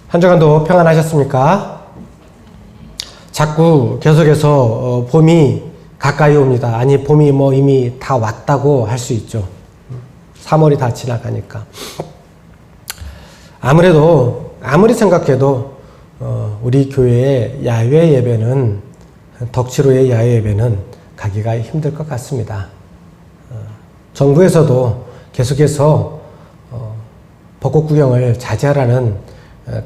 한 주간도 평안하셨습니까? 자꾸 계속해서 봄이 가까이 옵니다. 아니, 봄이 뭐 이미 다 왔다고 할 수 있죠. 3월이 다 지나가니까. 아무리 생각해도 우리 교회의 야외 예배는, 덕치로의 야외 예배는 가기가 힘들 것 같습니다. 정부에서도 계속해서 벚꽃 구경을 자제하라는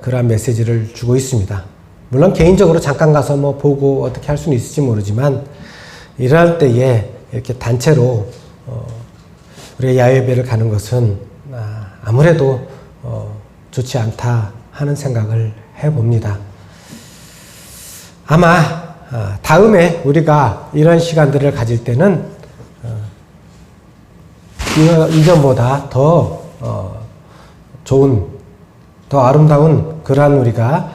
그러한 메시지를 주고 있습니다. 물론 개인적으로 잠깐 가서 뭐 보고 어떻게 할 수는 있을지 모르지만, 이럴 때에 이렇게 단체로 우리가 야외 예배를 가는 것은 아무래도 좋지 않다 하는 생각을 해봅니다. 아마 다음에 우리가 이런 시간들을 가질 때는 이전보다 더 좋은, 더 아름다운 그러한 우리가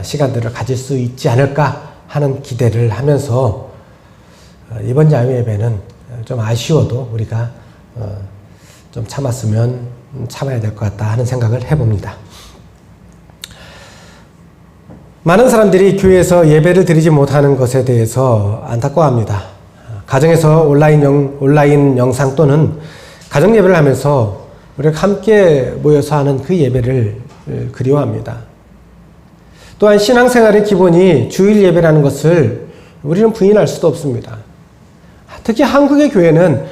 시간들을 가질 수 있지 않을까 하는 기대를 하면서 이번 야외 예배는 좀 아쉬워도 우리가 좀 참아야 될 것 같다 하는 생각을 해봅니다. 많은 사람들이 교회에서 예배를 드리지 못하는 것에 대해서 안타까워합니다. 가정에서 온라인 영상 또는 가정 예배를 하면서 우리가 함께 모여서 하는 그 예배를 그리워합니다. 또한 신앙생활의 기본이 주일 예배라는 것을 우리는 부인할 수도 없습니다. 특히 한국의 교회는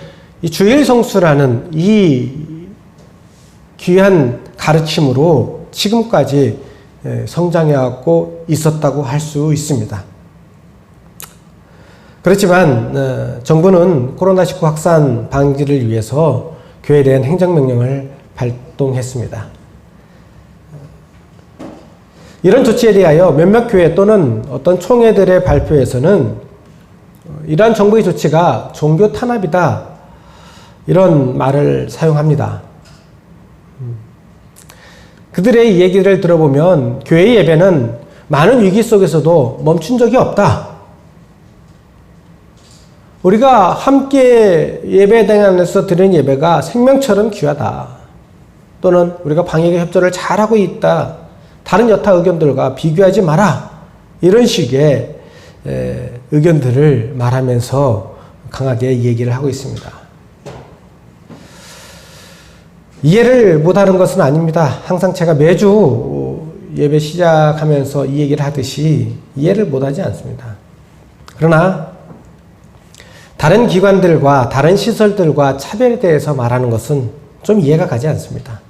이 주일 성수라는 이 귀한 가르침으로 지금까지 성장해왔고 있었다고 할 수 있습니다. 그렇지만 정부는 코로나19 확산 방지를 위해서 교회에 대한 행정명령을 발동했습니다. 이런 조치에 대하여 몇몇 교회 또는 어떤 총회들의 발표에서는 이러한 정부의 조치가 종교 탄압이다, 이런 말을 사용합니다. 그들의 얘기를 들어보면 교회 예배는 많은 위기 속에서도 멈춘 적이 없다. 우리가 함께 예배당 안에서 드리는 예배가 생명처럼 귀하다. 또는 우리가 방역의 협조를 잘하고 있다. 다른 여타 의견들과 비교하지 마라. 이런 식의 의견들을 말하면서 강하게 얘기를 하고 있습니다. 이해를 못하는 것은 아닙니다. 항상 제가 매주 예배 시작하면서 이 얘기를 하듯이 이해를 못하지 않습니다. 그러나 다른 기관들과 다른 시설들과 차별에 대해서 말하는 것은 좀 이해가 가지 않습니다.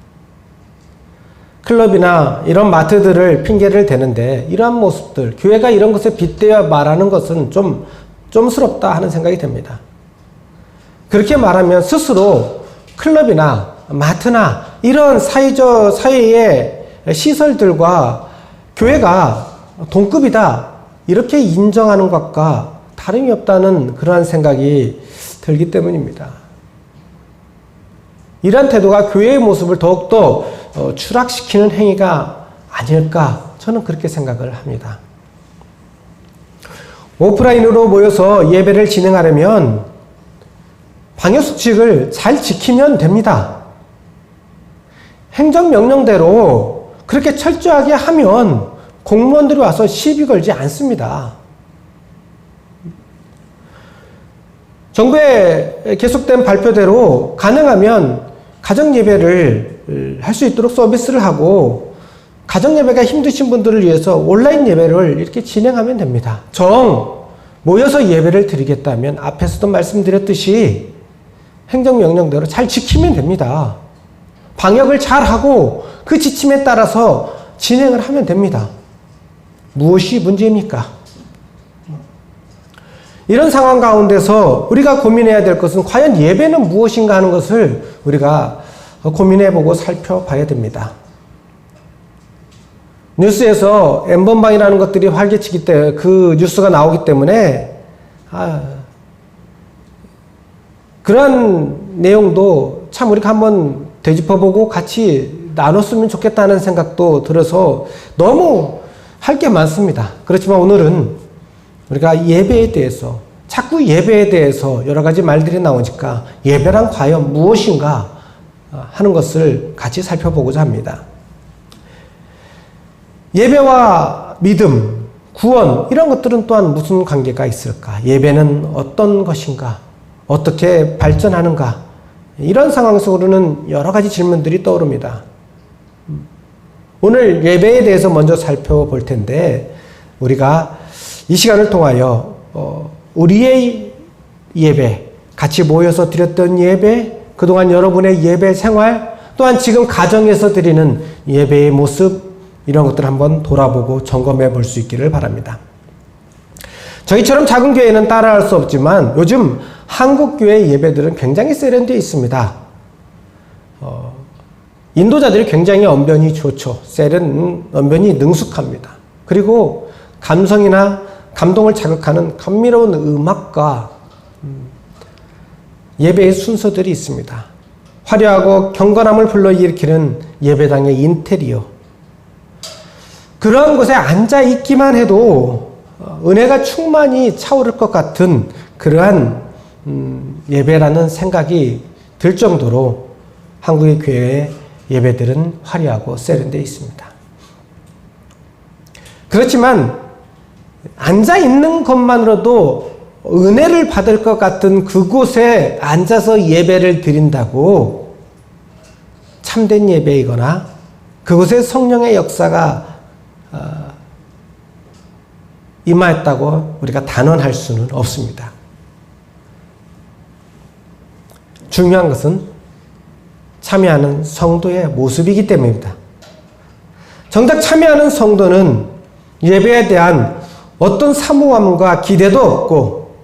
클럽이나 이런 마트들을 핑계를 대는데 이러한 모습들, 교회가 이런 것에 빗대어 말하는 것은 좀 쫌스럽다 하는 생각이 듭니다. 그렇게 말하면 스스로 클럽이나 마트나 이런 사회의 시설들과 교회가 동급이다, 이렇게 인정하는 것과 다름이 없다는 그러한 생각이 들기 때문입니다. 이러한 태도가 교회의 모습을 더욱더 추락시키는 행위가 아닐까, 저는 그렇게 생각을 합니다. 오프라인으로 모여서 예배를 진행하려면 방역수칙을 잘 지키면 됩니다. 행정명령대로 그렇게 철저하게 하면 공무원들이 와서 시비 걸지 않습니다. 정부의 계속된 발표대로 가능하면 가정예배를 할 수 있도록 서비스를 하고, 가정예배가 힘드신 분들을 위해서 온라인 예배를 이렇게 진행하면 됩니다. 모여서 예배를 드리겠다면 앞에서도 말씀드렸듯이 행정명령대로 잘 지키면 됩니다. 방역을 잘하고 그 지침에 따라서 진행을 하면 됩니다. 무엇이 문제입니까? 이런 상황 가운데서 우리가 고민해야 될 것은 과연 예배는 무엇인가 하는 것을 우리가 고민해보고 살펴봐야 됩니다. 뉴스에서 N번방이라는 것들이 활개치기 때문에, 그 뉴스가 나오기 때문에 그러한 내용도 참 우리가 한번 되짚어보고 같이 나눴으면 좋겠다는 생각도 들어서 너무 할 게 많습니다. 그렇지만 오늘은 우리가 예배에 대해서, 자꾸 예배에 대해서 여러 가지 말들이 나오니까 예배란 과연 무엇인가 하는 것을 같이 살펴보고자 합니다. 예배와 믿음, 구원 이런 것들은 또한 무슨 관계가 있을까? 예배는 어떤 것인가? 어떻게 발전하는가? 이런 상황 속으로는 여러 가지 질문들이 떠오릅니다. 오늘 예배에 대해서 먼저 살펴볼 텐데 우리가 이 시간을 통하여 우리의 예배, 같이 모여서 드렸던 예배, 그동안 여러분의 예배 생활, 또한 지금 가정에서 드리는 예배의 모습 이런 것들을 한번 돌아보고 점검해 볼 수 있기를 바랍니다. 저희처럼 작은 교회는 따라할 수 없지만 요즘 한국 교회 예배들은 굉장히 세련되어 있습니다. 인도자들이 굉장히 언변이 좋죠. 언변이 능숙합니다. 그리고 감성이나 감동을 자극하는 감미로운 음악과 예배의 순서들이 있습니다. 화려하고 경건함을 불러일으키는 예배당의 인테리어. 그러한 곳에 앉아 있기만 해도 은혜가 충만히 차오를 것 같은 그러한 예배라는 생각이 들 정도로 한국의 교회의 예배들은 화려하고 세련되어 있습니다. 그렇지만 앉아 있는 것만으로도 은혜를 받을 것 같은 그곳에 앉아서 예배를 드린다고 참된 예배이거나 그곳에 성령의 역사가 임하였다고 우리가 단언할 수는 없습니다. 중요한 것은 참여하는 성도의 모습이기 때문입니다. 정작 참여하는 성도는 예배에 대한 어떤 사모함과 기대도 없고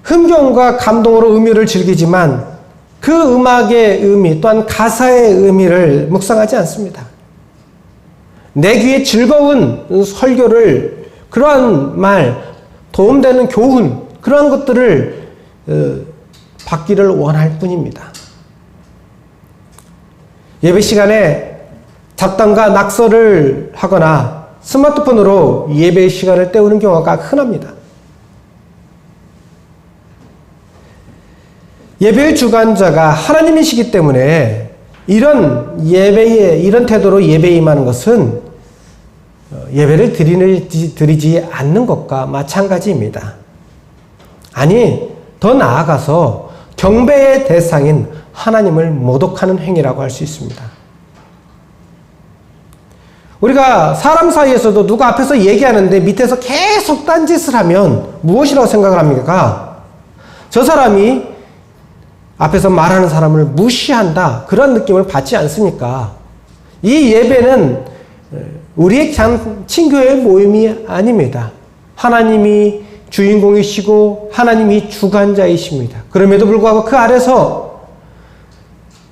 흥겨움과 감동으로 음유를 즐기지만 그 음악의 의미 또한 가사의 의미를 묵상하지 않습니다. 내 귀에 즐거운 설교를 그러한 말, 도움되는 교훈 그러한 것들을 받기를 원할 뿐입니다. 예배 시간에 잡담과 낙서를 하거나 스마트폰으로 예배 시간을 때우는 경우가 흔합니다. 예배의 주관자가 하나님이시기 때문에 이런 태도로 예배에 임하는 것은 예배를 드리지 않는 것과 마찬가지입니다. 아니, 더 나아가서 경배의 대상인 하나님을 모독하는 행위라고 할 수 있습니다. 우리가 사람 사이에서도 누가 앞에서 얘기하는데 밑에서 계속 딴짓을 하면 무엇이라고 생각을 합니까? 저 사람이 앞에서 말하는 사람을 무시한다. 그런 느낌을 받지 않습니까? 이 예배는 우리의 친교의 모임이 아닙니다. 하나님이 주인공이시고 하나님이 주관자이십니다. 그럼에도 불구하고 그 아래서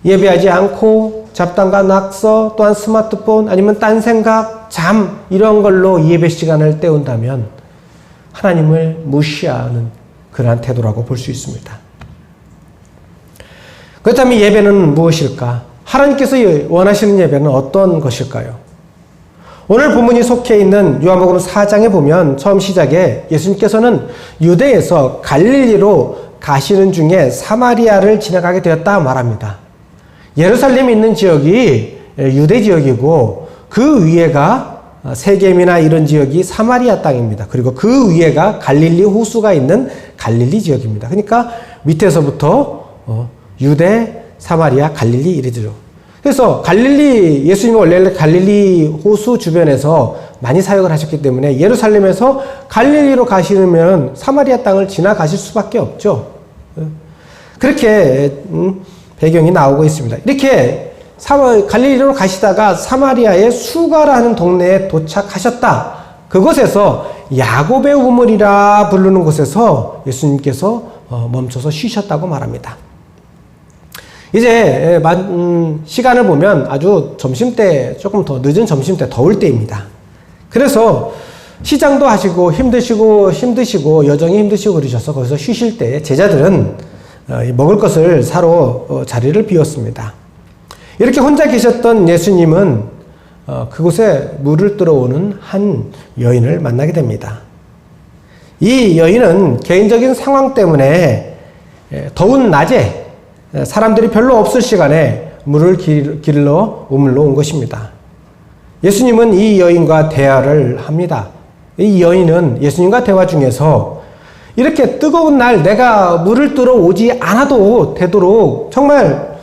예배하지 않고 잡담과 낙서 또한 스마트폰 아니면 딴 생각, 잠 이런 걸로 예배 시간을 때운다면 하나님을 무시하는 그러한 태도라고 볼 수 있습니다. 그렇다면 예배는 무엇일까? 하나님께서 원하시는 예배는 어떤 것일까요? 오늘 본문이 속해 있는 요한복음 4장에 보면 처음 시작에 예수님께서는 유대에서 갈릴리로 가시는 중에 사마리아를 지나가게 되었다 말합니다. 예루살렘이 있는 지역이 유대 지역이고 그 위에가 세겜이나 이런 지역이 사마리아 땅입니다. 그리고 그 위에가 갈릴리 호수가 있는 갈릴리 지역입니다. 그러니까 밑에서부터 유대, 사마리아, 갈릴리 이래죠. 그래서 예수님은 원래 갈릴리 호수 주변에서 많이 사역을 하셨기 때문에 예루살렘에서 갈릴리로 가시면 사마리아 땅을 지나가실 수밖에 없죠. 그렇게 배경이 나오고 있습니다. 이렇게 갈릴리로 가시다가 사마리아의 수가라는 동네에 도착하셨다. 그곳에서 야곱의 우물이라 부르는 곳에서 예수님께서 멈춰서 쉬셨다고 말합니다. 이제 시간을 보면 아주 점심때, 조금 더 늦은 점심때, 더울 때입니다. 그래서 시장도 하시고 힘드시고 여정이 힘드시고 그러셔서 거기서 쉬실 때 제자들은 먹을 것을 사러 자리를 비웠습니다. 이렇게 혼자 계셨던 예수님은 그곳에 물을 들어오는 한 여인을 만나게 됩니다. 이 여인은 개인적인 상황 때문에 더운 낮에 사람들이 별로 없을 시간에 물을 길러 우물러 온 것입니다. 예수님은 이 여인과 대화를 합니다. 이 여인은 예수님과 대화 중에서 이렇게 뜨거운 날 내가 물을 뜨러 오지 않아도 되도록, 정말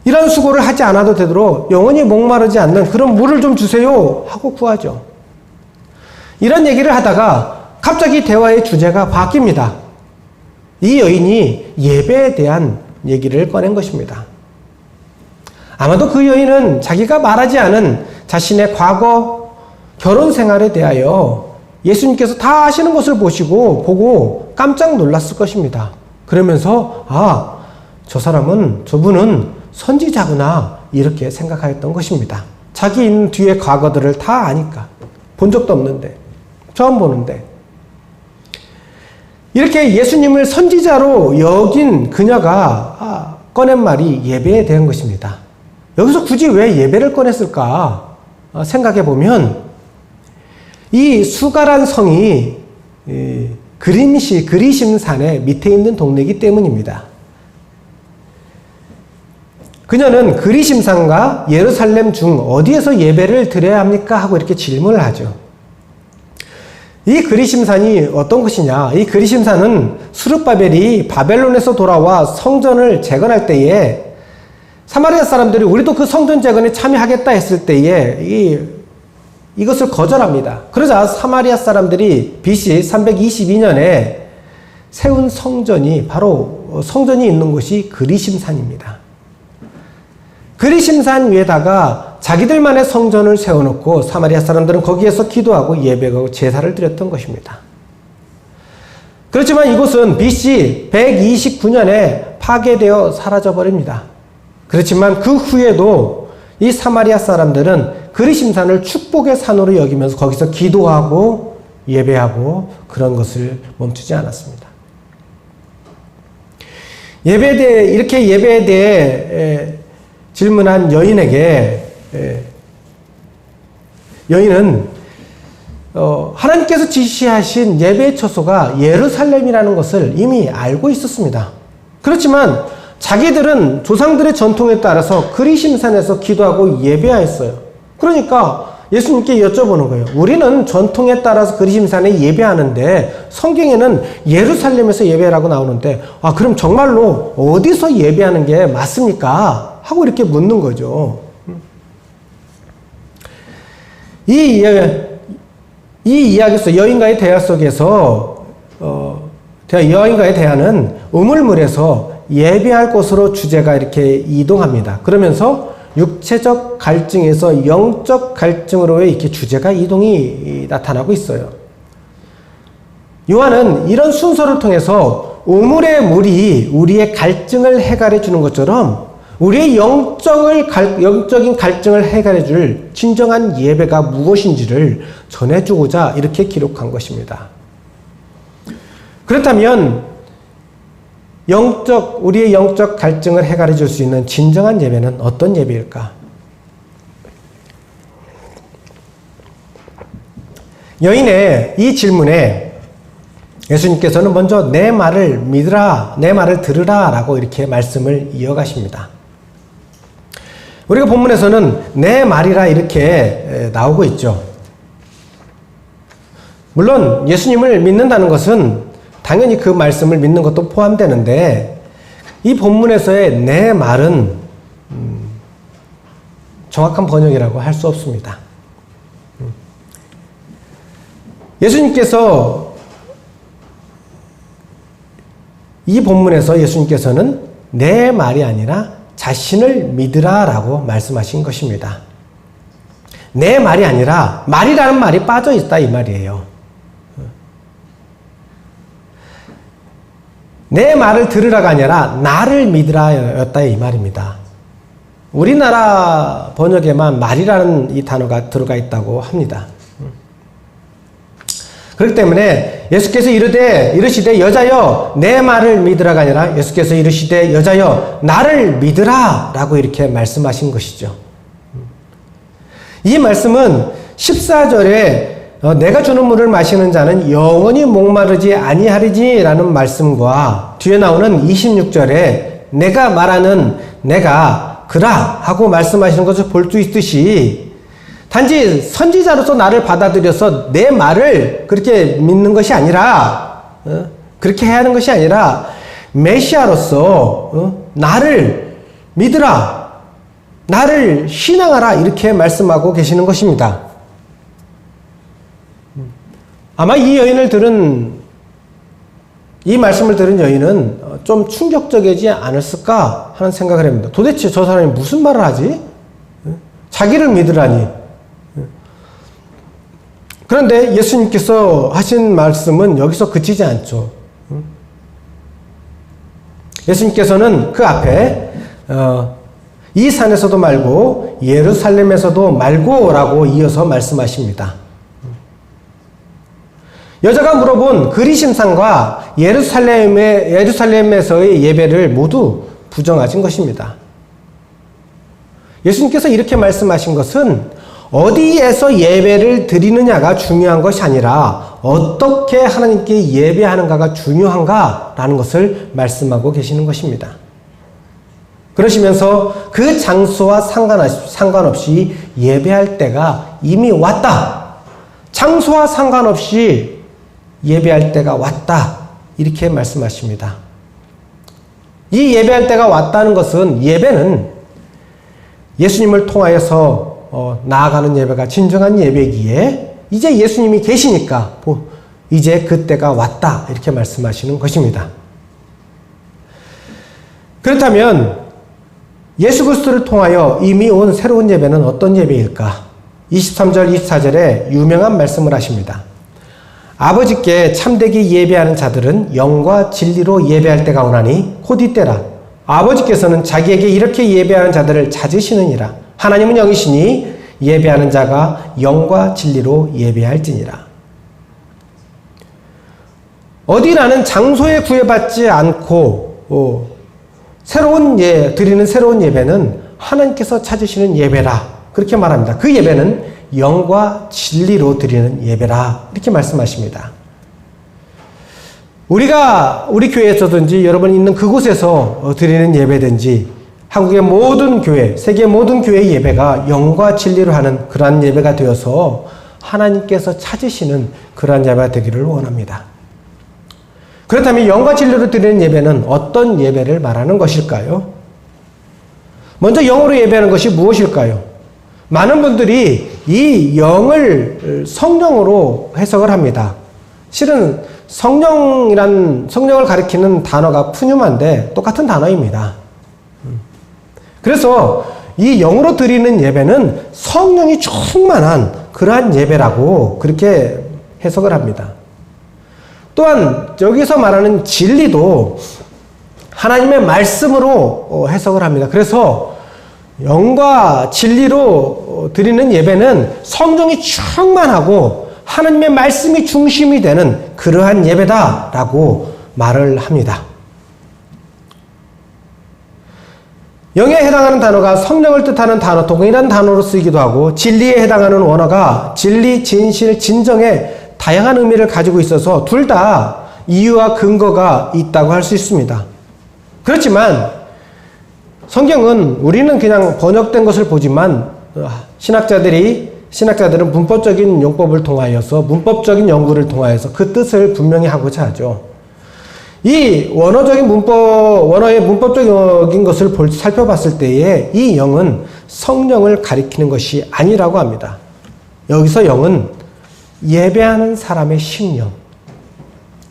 이런 수고를 하지 않아도 되도록 영원히 목마르지 않는 그런 물을 좀 주세요 하고 구하죠. 이런 얘기를 하다가 갑자기 대화의 주제가 바뀝니다. 이 여인이 예배에 대한 얘기를 꺼낸 것입니다. 아마도 그 여인은 자기가 말하지 않은 자신의 과거 결혼 생활에 대하여 예수님께서 다 아시는 것을 보고 깜짝 놀랐을 것입니다. 그러면서 저분은 선지자구나 이렇게 생각하였던 것입니다. 자기 있는 뒤에 과거들을 다 아니까. 본 적도 없는데, 처음 보는데. 이렇게 예수님을 선지자로 여긴 그녀가 꺼낸 말이 예배에 대한 것입니다. 여기서 굳이 왜 예배를 꺼냈을까 생각해 보면 이 수가란 성이 그리심산의 밑에 있는 동네이기 때문입니다. 그녀는 그리심산과 예루살렘 중 어디에서 예배를 드려야 합니까? 하고 이렇게 질문을 하죠. 이 그리심산이 어떤 것이냐? 이 그리심산은 수르바벨이 바벨론에서 돌아와 성전을 재건할 때에 사마리아 사람들이 우리도 그 성전 재건에 참여하겠다 했을 때에 이것을 거절합니다. 그러자 사마리아 사람들이 BC 322년에 세운 성전이 바로 성전이 있는 곳이 그리심산입니다. 그리심산 위에다가 자기들만의 성전을 세워놓고 사마리아 사람들은 거기에서 기도하고 예배하고 제사를 드렸던 것입니다. 그렇지만 이곳은 BC 129년에 파괴되어 사라져버립니다. 그렇지만 그 후에도 이 사마리아 사람들은 그리심산을 축복의 산으로 여기면서 거기서 기도하고 예배하고 그런 것을 멈추지 않았습니다. 이렇게 예배에 대해 질문한 여인에게 여인은 하나님께서 지시하신 예배의 처소가 예루살렘이라는 것을 이미 알고 있었습니다. 그렇지만 자기들은 조상들의 전통에 따라서 그리심산에서 기도하고 예배하였어요. 그러니까 예수님께 여쭤보는 거예요. 우리는 전통에 따라서 그리심산에 예배하는데 성경에는 예루살렘에서 예배라고 나오는데 그럼 정말로 어디서 예배하는 게 맞습니까? 하고 이렇게 묻는 거죠. 이 이야기에서 여인과의 대화 속에서 여인과의 대화는 우물물에서 예배할 곳으로 주제가 이렇게 이동합니다. 그러면서 육체적 갈증에서 영적 갈증으로의 이렇게 주제가 이동이 나타나고 있어요. 요한은 이런 순서를 통해서 우물의 물이 우리의 갈증을 해결해 주는 것처럼 우리의 영적인 갈증을 해결해 줄 진정한 예배가 무엇인지를 전해주고자 이렇게 기록한 것입니다. 그렇다면 우리의 영적 갈증을 해결해 줄 수 있는 진정한 예배는 어떤 예배일까? 여인의 이 질문에 예수님께서는 먼저 내 말을 믿으라, 내 말을 들으라 라고 이렇게 말씀을 이어가십니다. 우리가 본문에서는 내 말이라 이렇게 나오고 있죠. 물론 예수님을 믿는다는 것은 당연히 그 말씀을 믿는 것도 포함되는데 이 본문에서의 내 말은 정확한 번역이라고 할 수 없습니다. 이 본문에서 예수님께서는 내 말이 아니라 자신을 믿으라 라고 말씀하신 것입니다. 내 말이 아니라 말이라는 말이 빠져 있다 이 말이에요. 내 말을 들으라가 아니라 나를 믿으라 였다 이 말입니다. 우리나라 번역에만 말이라는 이 단어가 들어가 있다고 합니다. 그렇기 때문에 예수께서 이르시되 여자여 내 말을 믿으라가 아니라 예수께서 이르시되 여자여 나를 믿으라 라고 이렇게 말씀하신 것이죠. 이 말씀은 14절에 내가 주는 물을 마시는 자는 영원히 목마르지 아니하리지 라는 말씀과 뒤에 나오는 26절에 내가 말하는 내가 그라 하고 말씀하시는 것을 볼 수 있듯이 단지 선지자로서 나를 받아들여서 내 말을 그렇게 믿는 것이 아니라, 그렇게 해야 하는 것이 아니라 메시아로서 나를 믿으라, 나를 신앙하라, 이렇게 말씀하고 계시는 것입니다. 아마 이 말씀을 들은 여인은 좀 충격적이지 않았을까 하는 생각을 합니다. 도대체 저 사람이 무슨 말을 하지? 자기를 믿으라니. 그런데 예수님께서 하신 말씀은 여기서 그치지 않죠. 예수님께서는 그 앞에 이 산에서도 말고 예루살렘에서도 말고라고 이어서 말씀하십니다. 여자가 물어본 그리심산과 예루살렘에서의 예배를 모두 부정하신 것입니다. 예수님께서 이렇게 말씀하신 것은 어디에서 예배를 드리느냐가 중요한 것이 아니라 어떻게 하나님께 예배하는가가 중요한가라는 것을 말씀하고 계시는 것입니다. 그러시면서 그 장소와 상관없이 예배할 때가 이미 왔다. 장소와 상관없이 예배할 때가 왔다. 이렇게 말씀하십니다. 이 예배할 때가 왔다는 것은 예배는 예수님을 통하여서 나아가는 예배가 진정한 예배기에 이제 예수님이 계시니까 이제 그때가 왔다. 이렇게 말씀하시는 것입니다. 그렇다면 예수 그리스도를 통하여 이미 온 새로운 예배는 어떤 예배일까? 23절, 24절에 유명한 말씀을 하십니다. 아버지께 참되게 예배하는 자들은 영과 진리로 예배할 때가 오나니 곧 이때라. 아버지께서는 자기에게 이렇게 예배하는 자들을 찾으시느니라. 하나님은 영이시니 예배하는 자가 영과 진리로 예배할지니라. 어디라는 장소에 구애받지 않고 드리는 새로운 예배는 하나님께서 찾으시는 예배라. 그렇게 말합니다. 그 예배는 영과 진리로 드리는 예배라. 이렇게 말씀하십니다. 우리 교회에서든지 여러분 있는 그곳에서 드리는 예배든지 한국의 모든 교회, 세계 모든 교회의 예배가 영과 진리로 하는 그러한 예배가 되어서 하나님께서 찾으시는 그러한 예배가 되기를 원합니다. 그렇다면 영과 진리로 드리는 예배는 어떤 예배를 말하는 것일까요? 먼저 영으로 예배하는 것이 무엇일까요? 많은 분들이 이 영을 성령으로 해석을 합니다. 실은 성령을 가리키는 단어가 푸뉴마인데 똑같은 단어입니다. 그래서 이 영으로 드리는 예배는 성령이 충만한 그러한 예배라고 그렇게 해석을 합니다. 또한 여기서 말하는 진리도 하나님의 말씀으로 해석을 합니다. 그래서 영과 진리로 드리는 예배는 성령이 충만하고 하나님의 말씀이 중심이 되는 그러한 예배다라고 말을 합니다. 영에 해당하는 단어가 성령을 뜻하는 단어, 동일한 단어로 쓰이기도 하고 진리에 해당하는 원어가 진리, 진실, 진정의 다양한 의미를 가지고 있어서 둘 다 이유와 근거가 있다고 할 수 있습니다. 그렇지만 성경은 우리는 그냥 번역된 것을 보지만 신학자들은 문법적인 용법을 통하여서 문법적인 연구를 통하여서 그 뜻을 분명히 하고자 하죠. 이 원어의 문법적인 것을 살펴봤을 때에 이 영은 성령을 가리키는 것이 아니라고 합니다. 여기서 영은 예배하는 사람의 심령,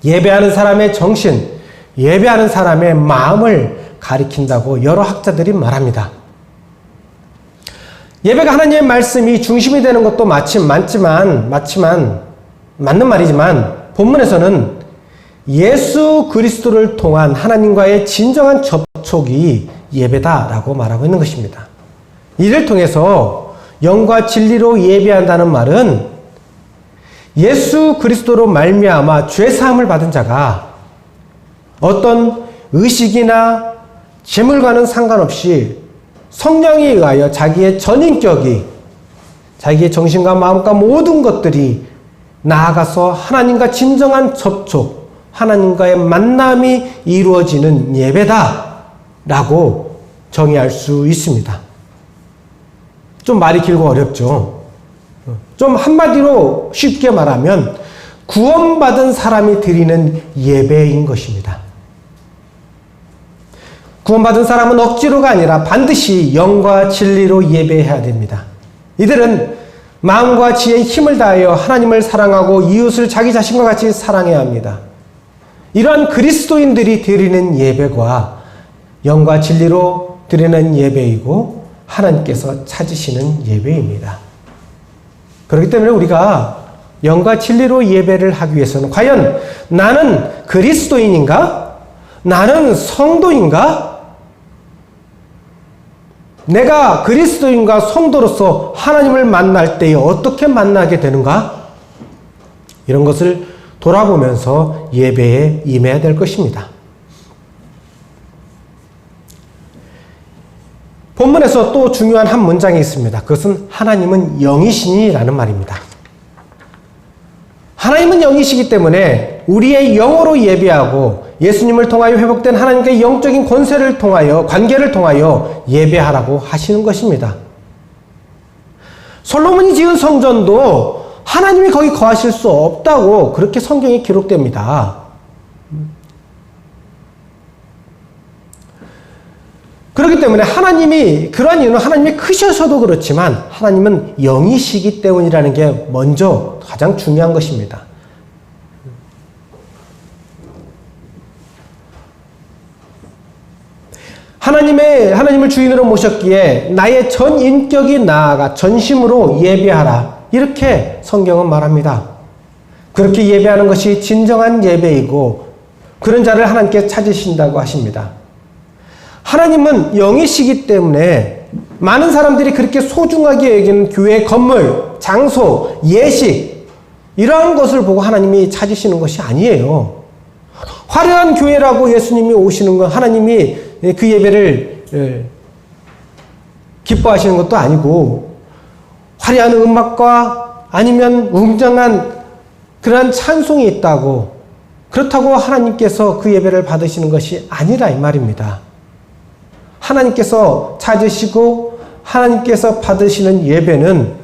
예배하는 사람의 정신, 예배하는 사람의 마음을 가리킨다고 여러 학자들이 말합니다. 예배가 하나님의 말씀이 중심이 되는 것도 맞는 말이지만 본문에서는 예수 그리스도를 통한 하나님과의 진정한 접촉이 예배다라고 말하고 있는 것입니다. 이를 통해서 영과 진리로 예배한다는 말은 예수 그리스도로 말미암아 죄사함을 받은 자가 어떤 의식이나 재물과는 상관없이 성령에 의하여 자기의 전인격이, 자기의 정신과 마음과 모든 것들이 나아가서 하나님과 진정한 접촉, 하나님과의 만남이 이루어지는 예배다라고 정의할 수 있습니다. 좀 말이 길고 어렵죠. 좀 한마디로 쉽게 말하면 구원받은 사람이 드리는 예배인 것입니다. 구원받은 사람은 억지로가 아니라 반드시 영과 진리로 예배해야 됩니다. 이들은 마음과 지혜의 힘을 다하여 하나님을 사랑하고 이웃을 자기 자신과 같이 사랑해야 합니다. 이러한 그리스도인들이 드리는 예배가 영과 진리로 드리는 예배이고 하나님께서 찾으시는 예배입니다. 그렇기 때문에 우리가 영과 진리로 예배를 하기 위해서는 과연 나는 그리스도인인가? 나는 성도인가? 내가 그리스도인과 성도로서 하나님을 만날 때에 어떻게 만나게 되는가? 이런 것을 돌아보면서 예배에 임해야 될 것입니다. 본문에서 또 중요한 한 문장이 있습니다. 그것은 하나님은 영이시니라는 말입니다. 하나님은 영이시기 때문에 우리의 영으로 예배하고 예수님을 통하여 회복된 하나님께 영적인 권세를 통하여 관계를 통하여 예배하라고 하시는 것입니다. 솔로몬이 지은 성전도 하나님이 거기 거하실 수 없다고 그렇게 성경에 기록됩니다. 그렇기 때문에 그러한 이유는 하나님이 크셔서도 그렇지만 하나님은 영이시기 때문이라는 게 먼저 가장 중요한 것입니다. 하나님을 주인으로 모셨기에 나의 전 인격이 나아가 전심으로 예배하라. 이렇게 성경은 말합니다. 그렇게 예배하는 것이 진정한 예배이고 그런 자를 하나님께 찾으신다고 하십니다. 하나님은 영이시기 때문에 많은 사람들이 그렇게 소중하게 여기는 교회 건물, 장소, 예식 이러한 것을 보고 하나님이 찾으시는 것이 아니에요. 화려한 교회라고 예수님이 오시는 건 하나님이 그 예배를 기뻐하시는 것도 아니고 화려한 음악과 아니면 웅장한 그러한 찬송이 있다고 그렇다고 하나님께서 그 예배를 받으시는 것이 아니라 이 말입니다. 하나님께서 찾으시고 하나님께서 받으시는 예배는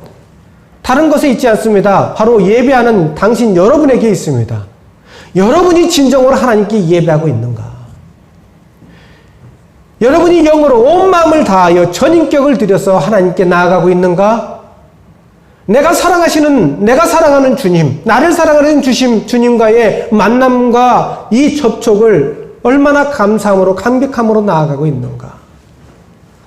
다른 것에 있지 않습니다. 바로 예배하는 당신 여러분에게 있습니다. 여러분이 진정으로 하나님께 예배하고 있는가? 여러분이 영으로 온 마음을 다하여 전인격을 들여서 하나님께 나아가고 있는가? 내가 사랑하는 주님, 나를 사랑하는 주님과의 만남과 이 접촉을 얼마나 감사함으로, 감격함으로 나아가고 있는가?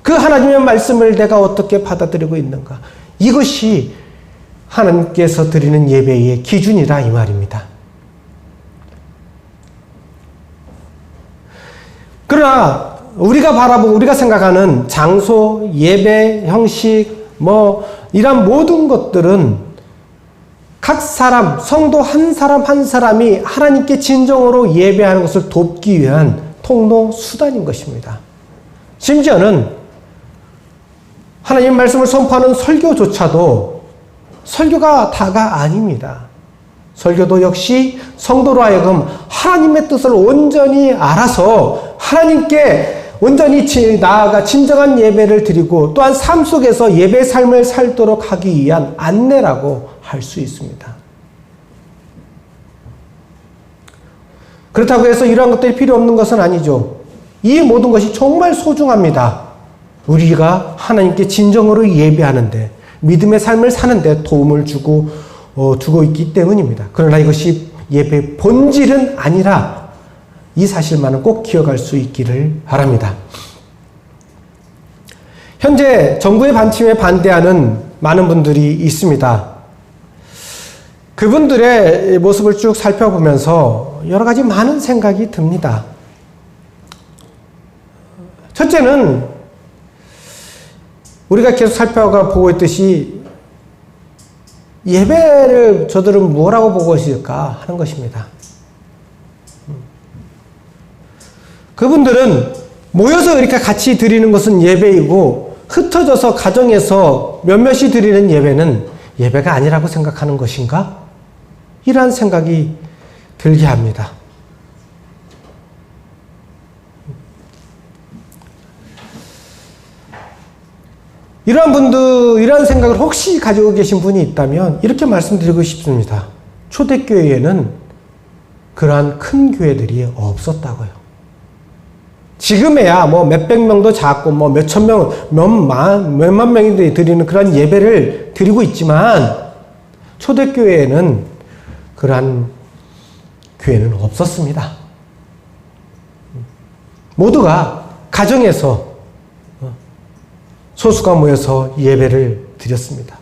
그 하나님의 말씀을 내가 어떻게 받아들이고 있는가? 이것이 하나님께서 드리는 예배의 기준이라 이 말입니다. 그러나 우리가 바라보고 우리가 생각하는 장소, 예배, 형식, 이런 모든 것들은 각 사람, 성도 한 사람 한 사람이 하나님께 진정으로 예배하는 것을 돕기 위한 통로, 수단인 것입니다. 심지어는 하나님 말씀을 선포하는 설교조차도 설교가 다가 아닙니다. 설교도 역시 성도로 하여금 하나님의 뜻을 온전히 알아서 하나님께 온전히 나아가 진정한 예배를 드리고 또한 삶 속에서 예배 삶을 살도록 하기 위한 안내라고 할 수 있습니다. 그렇다고 해서 이러한 것들이 필요 없는 것은 아니죠. 이 모든 것이 정말 소중합니다. 우리가 하나님께 진정으로 예배하는데 믿음의 삶을 사는데 도움을 두고 있기 때문입니다. 그러나 이것이 예배의 본질은 아니라 이 사실만은 꼭 기억할 수 있기를 바랍니다. 현재 정부의 반침에 반대하는 많은 분들이 있습니다. 그분들의 모습을 쭉 살펴보면서 여러 가지 많은 생각이 듭니다. 첫째는 우리가 계속 살펴보고 있듯이 예배를 저들은 뭐라고 보고 있을까 하는 것입니다. 그분들은 모여서 이렇게 같이 드리는 것은 예배이고 흩어져서 가정에서 몇몇이 드리는 예배는 예배가 아니라고 생각하는 것인가? 이러한 생각이 들게 합니다. 이러한 분들, 이러한 생각을 혹시 가지고 계신 분이 있다면 이렇게 말씀드리고 싶습니다. 초대교회에는 그러한 큰 교회들이 없었다고요. 지금에야 뭐 몇백 명도 작고 뭐 몇천 명, 몇만 명이 드리는 그러한 예배를 드리고 있지만 초대교회에는 그러한 교회는 없었습니다. 모두가 가정에서 소수가 모여서 예배를 드렸습니다.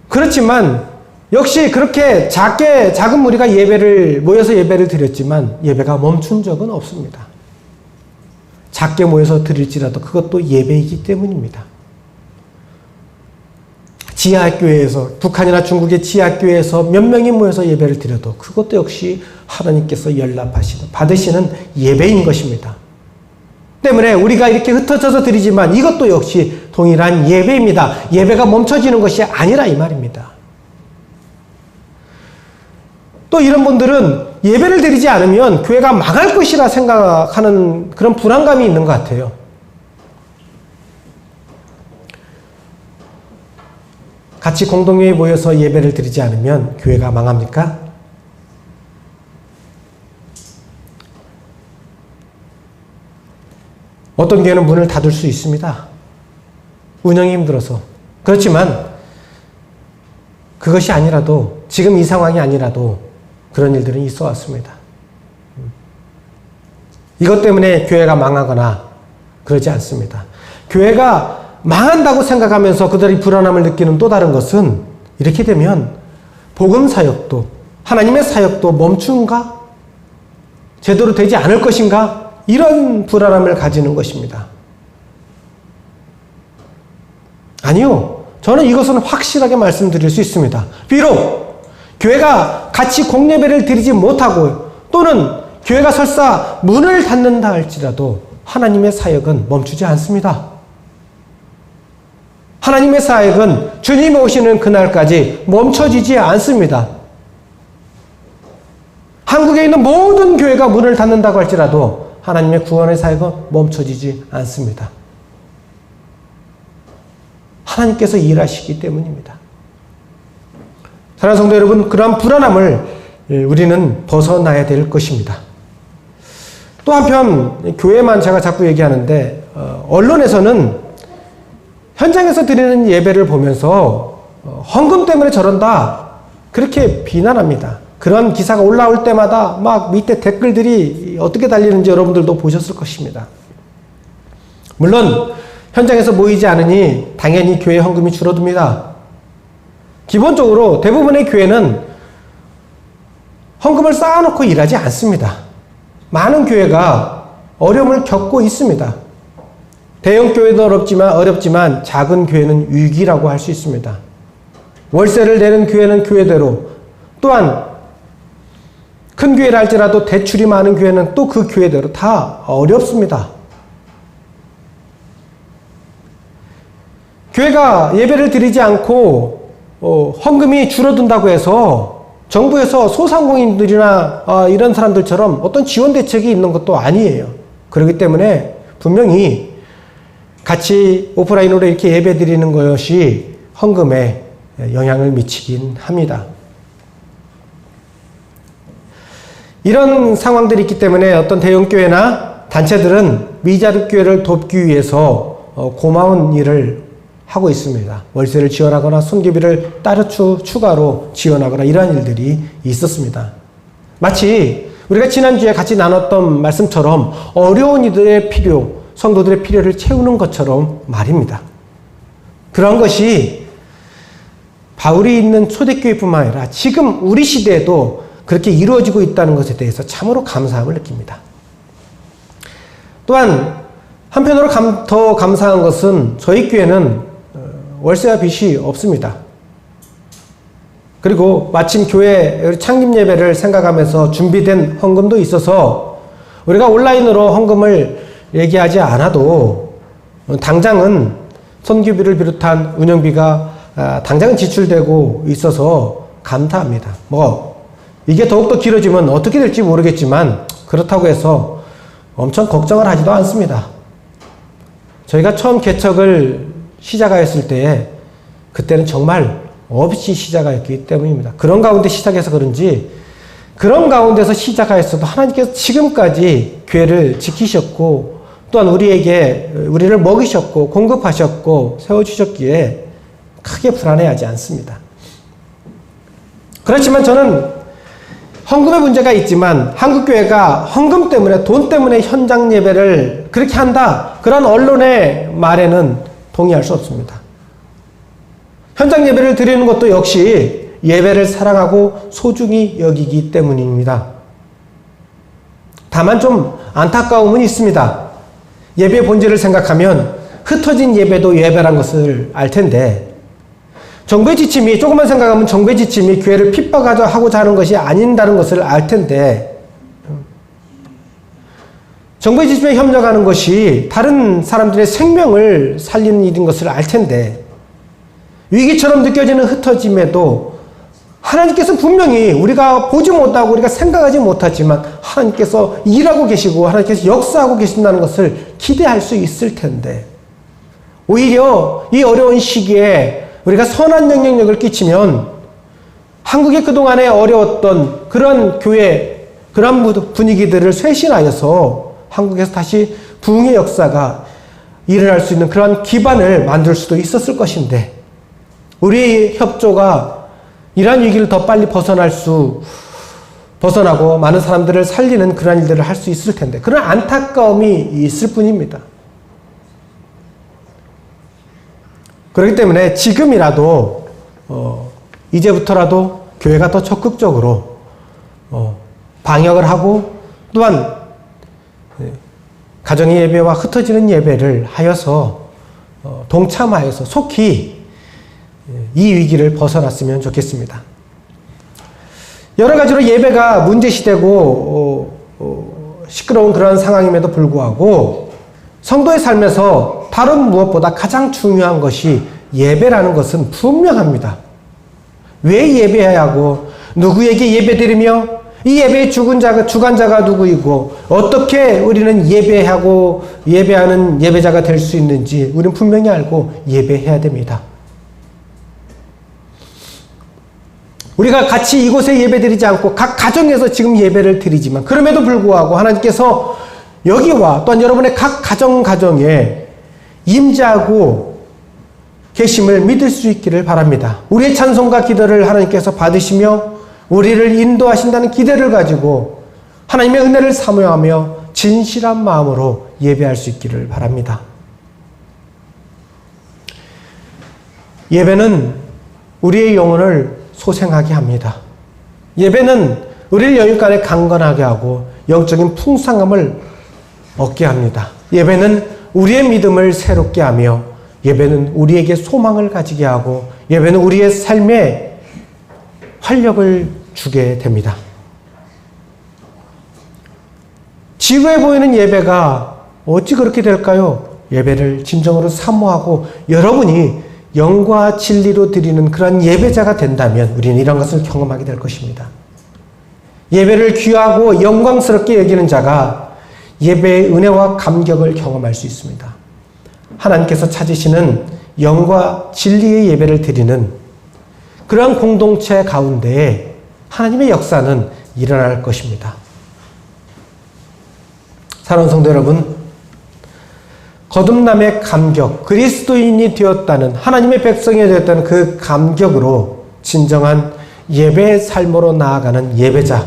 그렇지만 역시 그렇게 작은 무리가 모여서 예배를 드렸지만 예배가 멈춘 적은 없습니다. 작게 모여서 드릴지라도 그것도 예배이기 때문입니다. 지하교회에서, 북한이나 중국의 지하교회에서 몇 명이 모여서 예배를 드려도 그것도 역시 하나님께서 받으시는 예배인 것입니다. 때문에 우리가 이렇게 흩어져서 드리지만 이것도 역시 동일한 예배입니다. 예배가 멈춰지는 것이 아니라 이 말입니다. 또 이런 분들은 예배를 드리지 않으면 교회가 망할 것이라 생각하는 그런 불안감이 있는 것 같아요. 같이 공동회에 모여서 예배를 드리지 않으면 교회가 망합니까? 어떤 교회는 문을 닫을 수 있습니다. 운영이 힘들어서. 그렇지만 그것이 아니라도, 지금 이 상황이 아니라도 그런 일들은 있어 왔습니다. 이것 때문에 교회가 망하거나 그러지 않습니다. 교회가 망한다고 생각하면서 그들이 불안함을 느끼는 또 다른 것은 이렇게 되면 복음 사역도, 하나님의 사역도 멈춘가? 제대로 되지 않을 것인가? 이런 불안함을 가지는 것입니다. 아니요. 저는 이것은 확실하게 말씀드릴 수 있습니다. 비록 교회가 같이 공예배를 드리지 못하고 또는 교회가 설사 문을 닫는다 할지라도 하나님의 사역은 멈추지 않습니다. 하나님의 사역은 주님이 오시는 그날까지 멈춰지지 않습니다. 한국에 있는 모든 교회가 문을 닫는다고 할지라도 하나님의 구원의 사역은 멈춰지지 않습니다. 하나님께서 일하시기 때문입니다. 사랑하는 성도 여러분, 그러한 불안함을 우리는 벗어나야 될 것입니다. 또 한편 교회만 제가 자꾸 얘기하는데 언론에서는 현장에서 드리는 예배를 보면서 헌금 때문에 저런다 그렇게 비난합니다. 그런 기사가 올라올 때마다 막 밑에 댓글들이 어떻게 달리는지 여러분들도 보셨을 것입니다. 물론 현장에서 모이지 않으니 당연히 교회 헌금이 줄어듭니다. 기본적으로 대부분의 교회는 헌금을 쌓아놓고 일하지 않습니다. 많은 교회가 어려움을 겪고 있습니다. 대형 교회도 어렵지만 작은 교회는 위기라고 할 수 있습니다. 월세를 내는 교회는 교회대로, 또한 큰 교회를 할지라도 대출이 많은 교회는 또 그 교회대로 다 어렵습니다. 교회가 예배를 드리지 않고 헌금이 줄어든다고 해서 정부에서 소상공인들이나 이런 사람들처럼 어떤 지원 대책이 있는 것도 아니에요. 그렇기 때문에 분명히 같이 오프라인으로 이렇게 예배 드리는 것이 헌금에 영향을 미치긴 합니다. 이런 상황들이 있기 때문에 어떤 대형교회나 단체들은 미자립교회를 돕기 위해서 고마운 일을 하고 있습니다. 월세를 지원하거나 순교비를 따로 추가로 지원하거나 이러한 일들이 있었습니다. 마치 우리가 지난주에 같이 나눴던 말씀처럼 어려운 이들의 필요, 성도들의 필요를 채우는 것처럼 말입니다. 그런 것이 바울이 있는 초대교회뿐만 아니라 지금 우리 시대에도 그렇게 이루어지고 있다는 것에 대해서 참으로 감사함을 느낍니다. 또한 한편으로 더 감사한 것은 저희 교회는 월세와 빚이 없습니다. 그리고 마침 교회 창립 예배를 생각하면서 준비된 헌금도 있어서 우리가 온라인으로 헌금을 얘기하지 않아도 당장은 선교비를 비롯한 운영비가 당장은 지출되고 있어서 감사합니다. 이게 더욱더 길어지면 어떻게 될지 모르겠지만 그렇다고 해서 엄청 걱정을 하지도 않습니다. 저희가 처음 개척을 시작하였을 때에 그때는 정말 없이 시작하였기 때문입니다. 그런 가운데 시작해서 그런지 그런 가운데서 시작하였어도 하나님께서 지금까지 교회를 지키셨고 또한 우리를 먹이셨고 공급하셨고 세워주셨기에 크게 불안해하지 않습니다. 그렇지만 저는 헌금의 문제가 있지만 한국교회가 헌금 때문에 돈 때문에 현장 예배를 그렇게 한다. 그런 언론의 말에는 동의할 수 없습니다. 현장 예배를 드리는 것도 역시 예배를 사랑하고 소중히 여기기 때문입니다. 다만 좀 안타까움은 있습니다. 예배의 본질을 생각하면 흩어진 예배도 예배란 것을 알 텐데 정부의 지침이 조금만 생각하면 정부의 지침이 교회를 핍박하고자 하는 것이 아닌다는 것을 알 텐데 정부의 지침에 협력하는 것이 다른 사람들의 생명을 살리는 일인 것을 알 텐데 위기처럼 느껴지는 흩어짐에도 하나님께서 분명히 우리가 보지 못하고 우리가 생각하지 못하지만 하나님께서 일하고 계시고 하나님께서 역사하고 계신다는 것을 기대할 수 있을 텐데 오히려 이 어려운 시기에 우리가 선한 영향력을 끼치면 한국의 그동안에 어려웠던 그런 교회, 그런 분위기들을 쇄신하여서 한국에서 다시 부흥의 역사가 일어날 수 있는 그런 기반을 만들 수도 있었을 것인데 우리의 협조가 이러한 위기를 더 빨리 벗어나고 많은 사람들을 살리는 그런 일들을 할 수 있을 텐데 그런 안타까움이 있을 뿐입니다. 그렇기 때문에 지금이라도 이제부터라도 교회가 더 적극적으로 방역을 하고 또한 가정의 예배와 흩어지는 예배를 하여서 동참하여서 속히 이 위기를 벗어났으면 좋겠습니다. 여러 가지로 예배가 문제시되고 시끄러운 그런 상황임에도 불구하고 성도의 삶에서 다른 무엇보다 가장 중요한 것이 예배라는 것은 분명합니다. 왜 예배해야 하고 누구에게 예배드리며 이 예배의 주관자가 누구이고 어떻게 우리는 예배하는 예배자가 될 수 있는지 우리는 분명히 알고 예배해야 됩니다. 우리가 같이 이곳에 예배드리지 않고 각 가정에서 지금 예배를 드리지만 그럼에도 불구하고 하나님께서 여기와 또한 여러분의 각 가정에 임재하고 계심을 믿을 수 있기를 바랍니다. 우리의 찬송과 기도를 하나님께서 받으시며 우리를 인도하신다는 기대를 가지고 하나님의 은혜를 사모하며 진실한 마음으로 예배할 수 있기를 바랍니다. 예배는 우리의 영혼을 소생하게 합니다. 예배는 우리를 여유간에 강건하게 하고 영적인 풍성함을 얻게 합니다. 예배는 우리의 믿음을 새롭게 하며 예배는 우리에게 소망을 가지게 하고 예배는 우리의 삶에 활력을 주게 됩니다. 지루해 보이는 예배가 어찌 그렇게 될까요? 예배를 진정으로 사모하고 여러분이 영과 진리로 드리는 그런 예배자가 된다면 우리는 이런 것을 경험하게 될 것입니다. 예배를 귀하고 영광스럽게 여기는 자가 예배의 은혜와 감격을 경험할 수 있습니다. 하나님께서 찾으시는 영과 진리의 예배를 드리는 그러한 공동체 가운데에 하나님의 역사는 일어날 것입니다. 사랑하는 성도 여러분, 거듭남의 감격, 그리스도인이 되었다는 하나님의 백성이 되었다는 그 감격으로 진정한 예배의 삶으로 나아가는 예배자,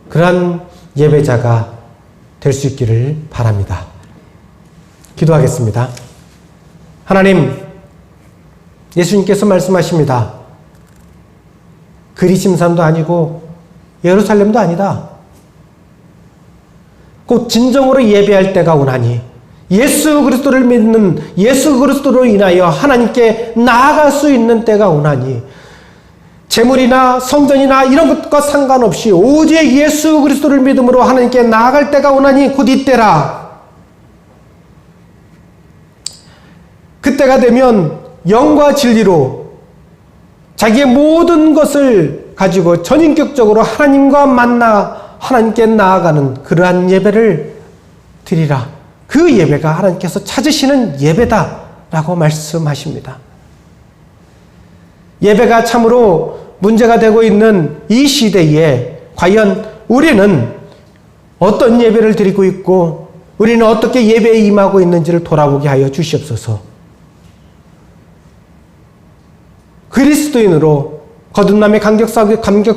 그러한 예배자가 될 수 있기를 바랍니다. 기도하겠습니다. 하나님, 예수님께서 말씀하십니다. 그리심산도 아니고 예루살렘도 아니다. 곧 진정으로 예배할 때가 오나니 예수 그리스도를 믿는 예수 그리스도로 인하여 하나님께 나아갈 수 있는 때가 오나니 재물이나 성전이나 이런 것과 상관없이 오직 예수 그리스도를 믿음으로 하나님께 나아갈 때가 오나니 곧 이때라. 그때가 되면 영과 진리로 자기의 모든 것을 가지고 전인격적으로 하나님과 만나 하나님께 나아가는 그러한 예배를 드리라. 그 예배가 하나님께서 찾으시는 예배다라고 말씀하십니다. 예배가 참으로 문제가 되고 있는 이 시대에 과연 우리는 어떤 예배를 드리고 있고 우리는 어떻게 예배에 임하고 있는지를 돌아보게 하여 주시옵소서. 그리스도인으로 거듭남의 감격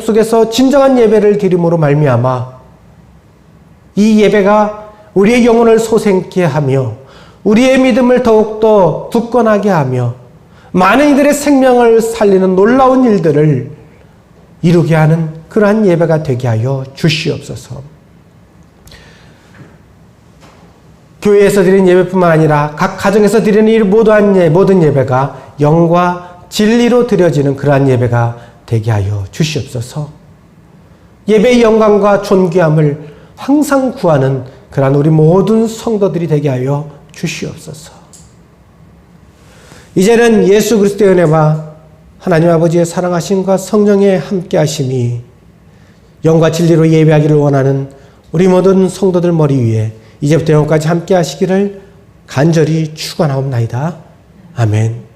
속에서 진정한 예배를 드림으로 말미암아 이 예배가 우리의 영혼을 솟게 하며 우리의 믿음을 더욱더 굳건하게 하며 많은 이들의 생명을 살리는 놀라운 일들을 이루게 하는 그러한 예배가 되게 하여 주시옵소서. 교회에서 드리는 예배뿐만 아니라 각 가정에서 드리는 이 모든 예배가 영과 진리로 드려지는 그러한 예배가 되게 하여 주시옵소서. 예배의 영광과 존귀함을 항상 구하는 그러한 우리 모든 성도들이 되게 하여 주시옵소서. 이제는 예수 그리스도의 은혜와 하나님 아버지의 사랑하심과 성령의 함께하심이 영과 진리로 예배하기를 원하는 우리 모든 성도들 머리 위에 이제부터 영까지 함께하시기를 간절히 축원하옵나이다. 아멘.